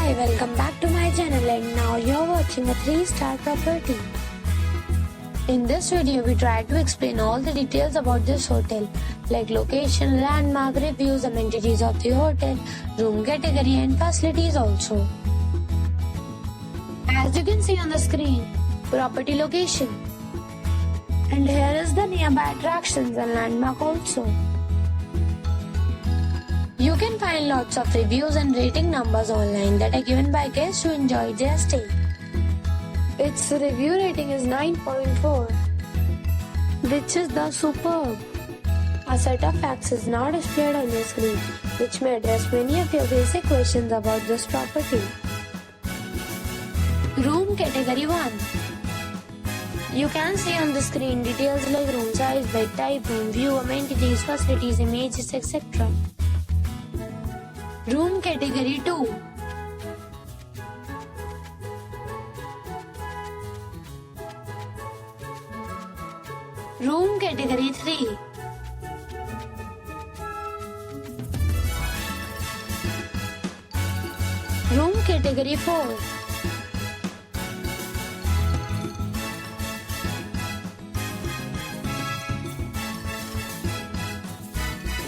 Hi, welcome back to my channel, and now you're watching a 3-star property. In this video, we try to explain all the details about this hotel, like location, landmark, reviews, amenities of the hotel, room category and facilities also. As you can see on the screen, property location. And here is the nearby attractions and landmark also. You can find lots of reviews and rating numbers online that are given by guests who enjoyed their stay. Its review rating is 9.4, which is the superb. A set of facts is now displayed on your screen, which may address many of your basic questions about this property. Room category 1. You can see on the screen details like room size, bed type, room view, amenities, facilities, images, etc. Room category 2. Room category 3. Room category 4.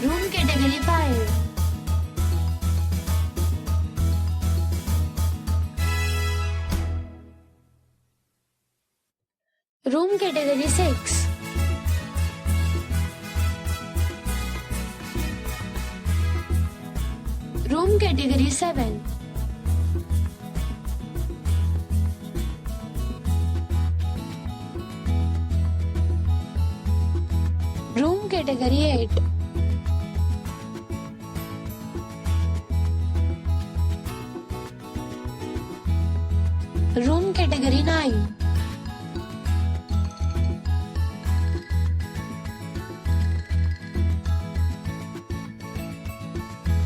Room category 5. Room category 6. Room category 7. Room category 8. Room category 9.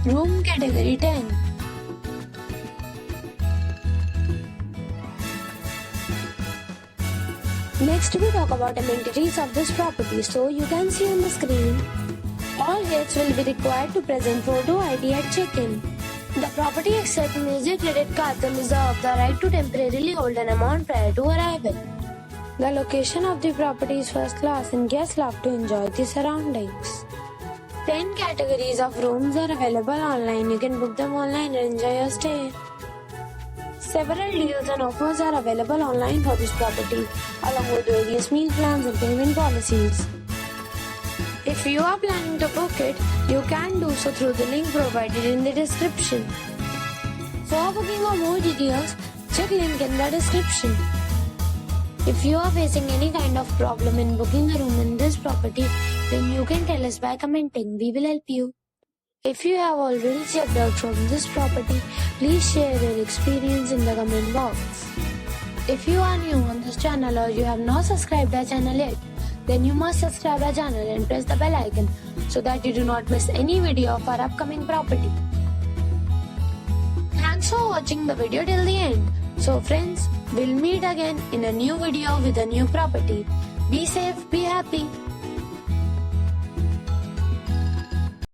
Room category 10. Next we talk about amenities of this property. So you can see on the screen, all guests will be required to present photo ID at check-in. The property accepts major credit cards and reserves the right to temporarily hold an amount prior to arrival. The location of the property is first class and guests love to enjoy the surroundings. 10 categories of rooms are available online. You can book them online and enjoy your stay. Several deals and offers are available online for this property, along with various meal plans and payment policies. If you are planning to book it, you can do so through the link provided in the description. For booking or more details, check link in the description. If you are facing any kind of problem in booking a room in this property, then you can tell us by commenting. We will help you. If you have already checked out from this property, please share your experience in the comment box. If you are new on this channel or you have not subscribed our channel yet, then you must subscribe our channel and press the bell icon so that you do not miss any video of our upcoming property. Thanks for watching the video till the end. So friends, we'll meet again in a new video with a new property. Be safe, be happy.